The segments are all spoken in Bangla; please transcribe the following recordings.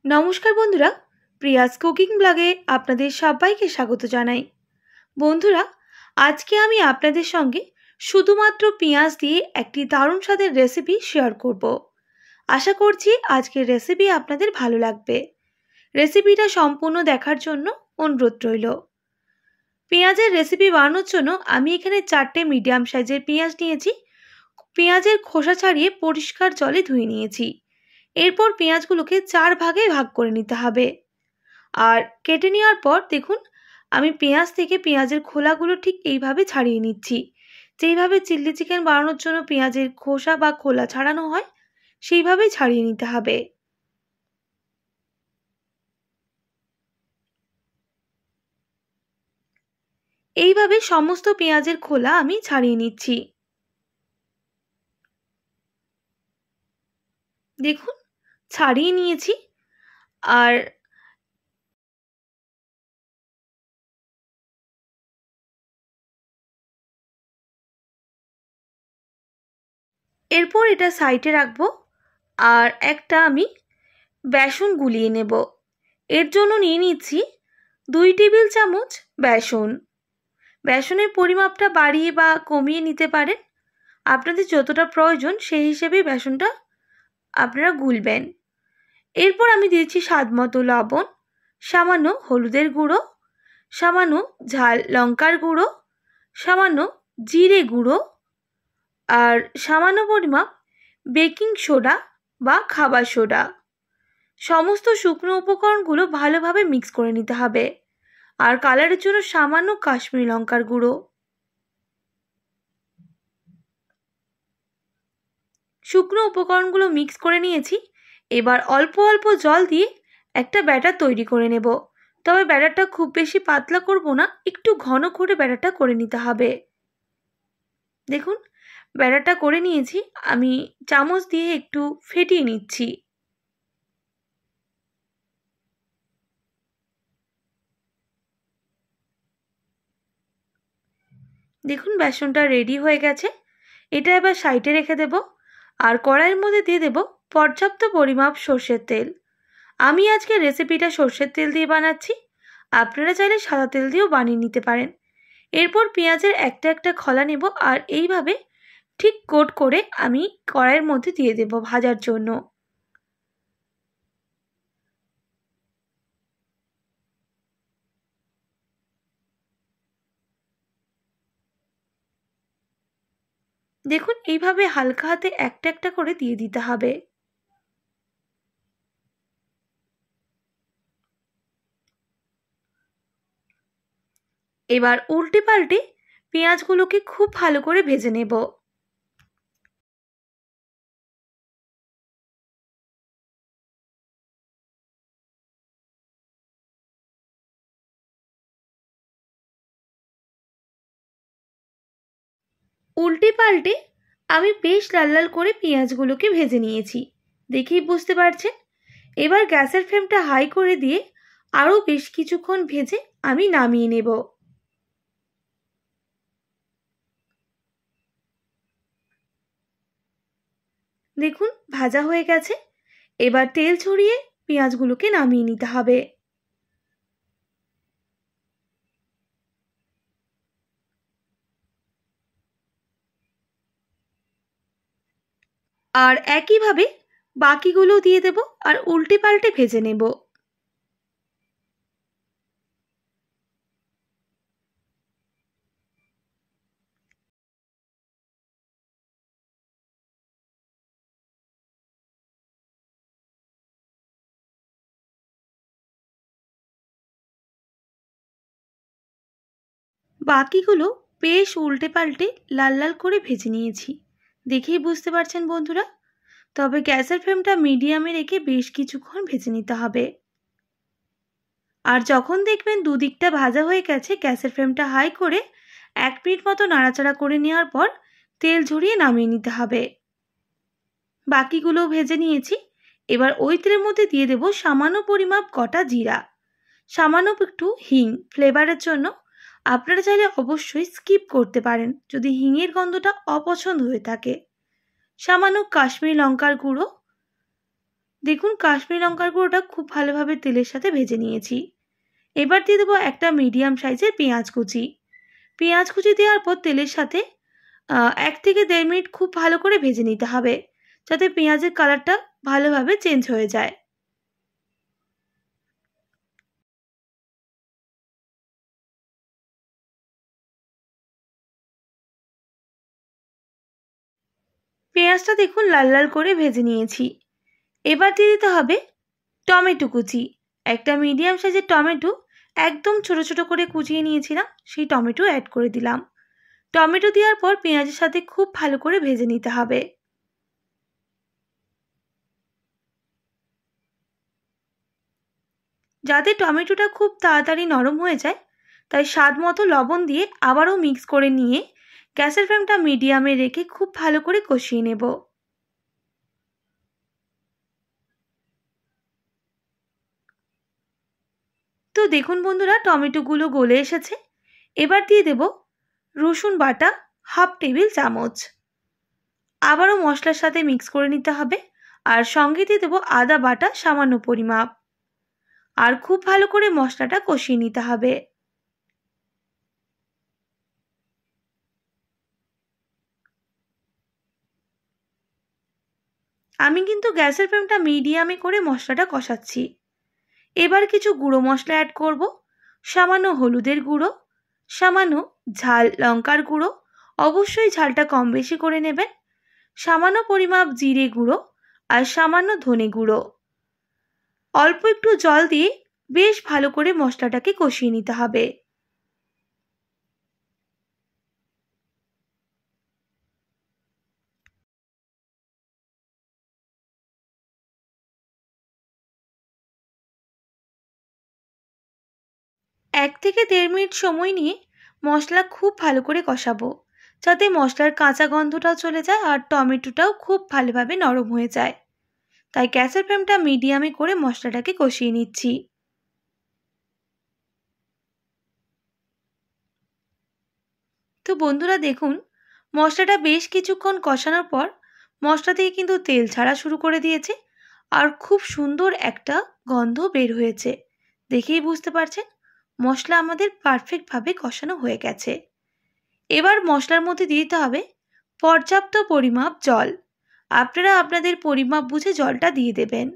নমস্কার বন্ধুরা, প্রিয়াস কুকিং ব্লগে আপনাদের সবাইকে স্বাগত জানাই। বন্ধুরা, আজকে আমি আপনাদের সঙ্গে শুধুমাত্র পেঁয়াজ দিয়ে একটি দারুণ স্বাদের রেসিপি শেয়ার করব। আশা করছি আজকের রেসিপি আপনাদের ভালো লাগবে। রেসিপিটা সম্পূর্ণ দেখার জন্য অনুরোধ রইল। পেঁয়াজের রেসিপি বানানোর জন্য আমি এখানে 4টে মিডিয়াম সাইজের পেঁয়াজ নিয়েছি। পেঁয়াজের খোসা ছাড়িয়ে পরিষ্কার জলে ধুয়ে নিয়েছি। এরপর পেঁয়াজগুলোকে 4 ভাগে ভাগ করে নিতে হবে। আর কেটে নেওয়ার পর দেখুন, আমি পেঁয়াজ থেকে পেঁয়াজের খোলাগুলো ঠিক এইভাবে ছাড়িয়ে নিচ্ছি। যেইভাবে চিলি চিকেন বানানোর জন্য পেঁয়াজের খোসা বা খোলা ছাড়ানো হয়, সেইভাবেই ছাড়িয়ে নিতে হবে। এইভাবে সমস্ত পেঁয়াজের খোলা আমি ছাড়িয়ে নিচ্ছি। দেখুন, ছাড়িয়ে নিয়েছি। আর এরপর এটা সাইডে রাখবো। আর একটা আমি বেসন গুলিয়ে নেব। এর জন্য নিয়ে নিচ্ছি 2 টেবিল চামচ বেসন। বেসনের পরিমাপটা বাড়িয়ে বা কমিয়ে নিতে পারেন। আপনাদের যতটা প্রয়োজন সেই হিসেবে বেসনটা আপনারা গুলবেন। এরপর আমি দিয়েছি স্বাদ মতো লবণ, সামান্য হলুদের গুঁড়ো, সামান্য ঝাল লঙ্কার গুঁড়ো, সামান্য জিরে গুঁড়ো, আর সামান্য পরিমাপ বেকিং সোডা বা খাবার সোডা। সমস্ত শুকনো উপকরণগুলো ভালোভাবে মিক্স করে নিতে হবে। আর কালারের জন্য সামান্য কাশ্মীরি লঙ্কার গুঁড়ো। শুকনো উপকরণগুলো মিক্স করে নিয়েছি। এবার অল্প অল্প জল দিয়ে একটা ব্যাটার তৈরি করে নেব। তবে ব্যাটারটা খুব বেশি পাতলা করব না, একটু ঘন করে ব্যাটারটা করে নিতে হবে। দেখুন, ব্যাটারটা করে নিয়েছি। আমি চামচ দিয়ে একটু ফেটিয়ে নিচ্ছি। দেখুন, বেসনটা রেডি হয়ে গেছে। এটা এবার সাইডে রেখে দেব। আর কড়াইয়ের মধ্যে দিয়ে দেব পর্যাপ্ত পরিমাপ সর্ষের তেল। আমি আজকে রেসিপিটা সর্ষের তেল দিয়ে বানাচ্ছি। আপনারা চাইলে সাদা তেল দিয়েও বানিয়ে নিতে পারেন। এরপর পেঁয়াজের একটা একটা খলা নেব আর এইভাবে ঠিক কোট করে আমি কড়াইয়ের মধ্যে দিয়ে দেব ভাজার জন্য। দেখুন, এইভাবে হালকা হাতে একটা একটা করে দিয়ে দিতে হবে। এবার উল্টে পাল্টে পেঁয়াজগুলোকে খুব ভালো করে ভেজে নেব। উল্টে পাল্টে আমি বেশ লাল লাল করে পেঁয়াজগুলোকে ভেজে নিয়েছি, দেখেই বুঝতে পারছেন। এবার গ্যাসের ফ্লেমটা হাই করে দিয়ে আরও বেশ কিছুক্ষণ ভেজে আমি নামিয়ে নেব। দেখুন, ভাজা হয়ে গেছে। এবার তেল ছড়িয়ে পেঁয়াজগুলোকে নামিয়ে নিতে হবে। আর একইভাবে বাকিগুলো দিয়ে দেব আর উল্টে পাল্টে ভেজে নেব। বাকিগুলো বেশ উল্টে পাল্টে লাল লাল করে ভেজে নিয়েছি, দেখেই বুঝতে পারছেন বন্ধুরা। তবে গ্যাসের ফ্লেমটা মিডিয়ামে রেখে বেশ কিছুক্ষণ ভেজে নিতে হবে। আর যখন দেখবেন দুদিকটা ভাজা হয়ে গেছে, গ্যাসের ফ্লেমটা হাই করে 1 মিনিট মতো নাড়াচাড়া করে নেওয়ার পর তেল ঝরিয়ে নামিয়ে নিতে হবে। বাকিগুলোও ভেজে নিয়েছি। এবার ওই তেলের মধ্যে দিয়ে দেব সামান্য পরিমাপ গোটা জিরা, সামান্য একটু হিং ফ্লেভারের জন্য। আপনারা চাইলে অবশ্যই স্কিপ করতে পারেন যদি হিঙের গন্ধটা অপছন্দ হয়ে থাকে। সামান্য কাশ্মীরি লঙ্কার গুঁড়ো, দেখুন কাশ্মীরি লঙ্কার গুঁড়োটা খুব ভালোভাবে তেলের সাথে ভেজে নিয়েছি। এবার দিয়ে দেবো একটা মিডিয়াম সাইজের পেঁয়াজ কুচি। পেঁয়াজ কুচি দেওয়ার পর তেলের সাথে 1 থেকে 1.5 মিনিট খুব ভালো করে ভেজে নিতে হবে, যাতে পেঁয়াজের কালারটা ভালোভাবে চেঞ্জ হয়ে যায়। পেঁয়াজটা দেখুন লাল লাল করে ভেজে নিয়েছি। এবার দিয়ে দিতে হবে টমেটো কুচি। একটা মিডিয়াম সাইজের টমেটো একদম ছোট ছোট করে কুচিয়ে নিয়েছিলাম, সেই টমেটো অ্যাড করে দিলাম। টমেটো দেওয়ার পর পেঁয়াজের সাথে খুব ভালো করে ভেজে নিতে হবে। যাতে টমেটোটা খুব তাড়াতাড়ি নরম হয়ে যায়, তাই স্বাদ মতো লবণ দিয়ে আবারও মিক্স করে নিয়ে গ্যাসের ফ্লেমটা মিডিয়ামে রেখে খুব ভালো করে কষিয়ে নেব। তো দেখুন বন্ধুরা, টমেটোগুলো গলে এসেছে। এবার দিয়ে দেব রসুন বাটা 1/2 টেবিল চামচ। আবারও মশলার সাথে মিক্স করে নিতে হবে। আর সঙ্গে দিয়ে দেবো আদা বাটা সামান্য পরিমাপ। আর খুব ভালো করে মশলাটা কষিয়ে নিতে হবে। আমি কিন্তু গ্যাসের ফ্লেমটা মিডিয়ামে করে মশলাটা কষাচ্ছি। এবার কিছু গুঁড়ো মশলা অ্যাড করব। সামান্য হলুদের গুঁড়ো, সামান্য ঝাল লঙ্কার গুঁড়ো, অবশ্যই ঝালটা কম বেশি করে নেবেন, সামান্য পরিমাপ জিরে গুঁড়ো আর সামান্য ধনে গুঁড়ো। অল্প একটু জল দিয়ে বেশ ভালো করে মশলাটাকে কষিয়ে নিতে হবে। এক থেকে 1.5 মিনিট সময় নিয়ে মশলা খুব ভালো করে কষাবো, যাতে মশলার কাঁচা গন্ধটাও চলে যায় আর টমেটোটাও খুব ভালোভাবে নরম হয়ে যায়। তাই গ্যাসের ফ্লেমটা মিডিয়ামে করে মশলাটাকে কষিয়ে নিচ্ছি। তো বন্ধুরা দেখুন, মশলাটা বেশ কিছুক্ষণ কষানোর পর মশলা থেকে কিন্তু তেল ছাড়া শুরু করে দিয়েছে আর খুব সুন্দর একটা গন্ধ বের হয়েছে। দেখেই বুঝতে পারছেন মশলা আমাদের পারফেক্টভাবে কষানো হয়ে গেছে। এবার মশলার মধ্যে দিতে হবে পর্যাপ্ত পরিমাপ জল। আপনারা আপনাদের পরিমাপ বুঝে জলটা দিয়ে দেবেন।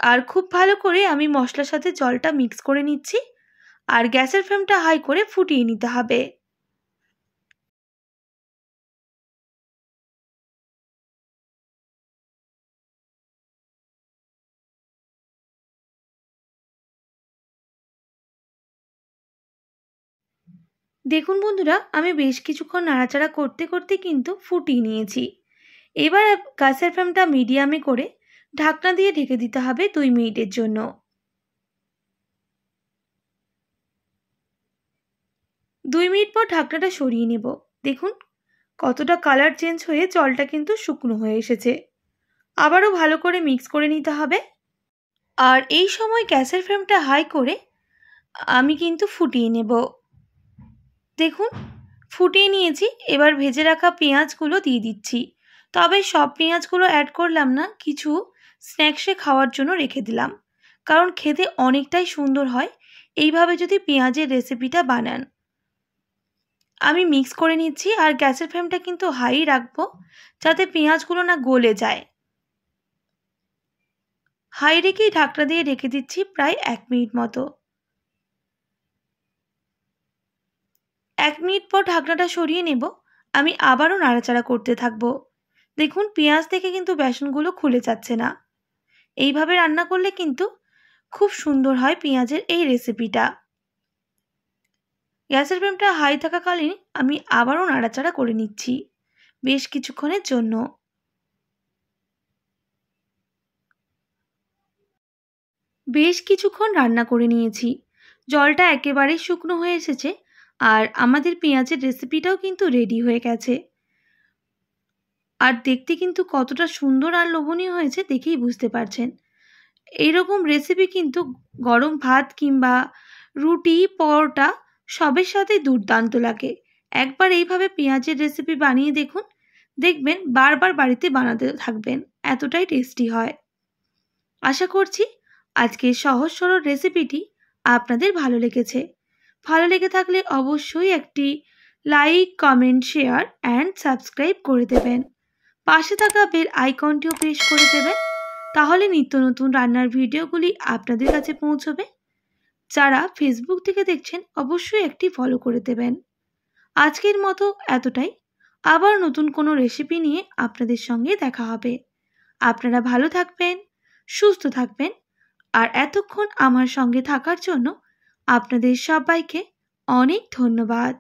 আর খুব ভালো করে আমি মশলার সাথে জলটা মিক্স করে নিচ্ছি। আর গ্যাসের ফ্লেমটা হাই করে ফুটিয়ে নিতে হবে। দেখুন বন্ধুরা, আমি বেশ কিছুক্ষণ নাড়াচাড়া করতে করতে কিন্তু ফুটিয়ে নিয়েছি। এবার গ্যাসের ফ্লেমটা মিডিয়ামে করে ঢাকনা দিয়ে ঢেকে দিতে হবে 2 মিনিটের জন্য। 2 মিনিট পর ঢাকনাটা সরিয়ে নেব। দেখুন কতটা কালার চেঞ্জ হয়ে জলটা কিন্তু শুকনো হয়ে এসেছে। আবারও ভালো করে মিক্স করে নিতে হবে। আর এই সময় গ্যাসের ফ্লেমটা হাই করে আমি কিন্তু ফুটিয়ে নেব। দেখুন ফুটিয়ে নিয়েছি। এবার ভেজে রাখা পেঁয়াজগুলো দিয়ে দিচ্ছি। তবে সব পেঁয়াজগুলো অ্যাড করলাম না, কিছু স্ন্যাক্সে খাওয়ার জন্য রেখে দিলাম, কারণ খেতে অনেকটাই সুন্দর হয় এইভাবে যদি পেঁয়াজের রেসিপিটা বানান। আমি মিক্স করে নিচ্ছি আর গ্যাসের ফ্লেমটা কিন্তু হাই রাখবো, যাতে পেঁয়াজগুলো না গলে যায়। হাই রেখেই ঢাকনা দিয়ে রেখে দিচ্ছি প্রায় 1 মিনিট মতো। 1 মিনিট পর ঢাকনাটা সরিয়ে নেব। আমি আবারও নাড়াচাড়া করতে থাকবো। দেখুন পেঁয়াজ থেকে কিন্তু বেসনগুলো খুলে যাচ্ছে না। এইভাবে রান্না করলে কিন্তু খুব সুন্দর হয় পেঁয়াজের এই রেসিপিটা। গ্যাসের ফ্লেমটা হাই থাকাকালীন আমি আবারও নাড়াচাড়া করে নিচ্ছি বেশ কিছুক্ষণের জন্য। বেশ কিছুক্ষণ রান্না করে নিয়েছি। জলটা একেবারে শুকনো হয়ে এসেছে আর আমাদের পেঁয়াজের রেসিপিটাও কিন্তু রেডি হয়ে গেছে। আর দেখতে কিন্তু কতটা সুন্দর আর লোভনীয় হয়েছে দেখেই বুঝতে পারছেন। এইরকম রেসিপি কিন্তু গরম ভাত কিংবা রুটি পরোটা সবের সাথে দুর্দান্ত লাগে। একবার এইভাবে পেঁয়াজের রেসিপি বানিয়ে দেখুন, দেখবেন বারবার বাড়িতে বানাতে থাকবেন, এতটাই টেস্টি হয়। আশা করছি আজকের সহজ সরল রেসিপিটি আপনাদের ভালো লেগেছে। ভালো লেগে থাকলে অবশ্যই একটি like, comment, share and subscribe করে দেবেন। পাশে থাকা বেল আইকনটিও প্রেস করে দেবেন, তাহলে নিত্য নতুন রান্নার ভিডিওগুলি আপনাদের কাছে পৌঁছবে। যারা ফেসবুক থেকে দেখছেন অবশ্যই একটি ফলো করে দেবেন। আজকের মতো এতটাই। আবার নতুন কোনো রেসিপি নিয়ে আপনাদের সঙ্গে দেখা হবে। আপনারা ভালো থাকবেন, সুস্থ থাকবেন, আর এতক্ষণ আমার সঙ্গে থাকার জন্য আপনাদের সবাইকে অনেক ধন্যবাদ।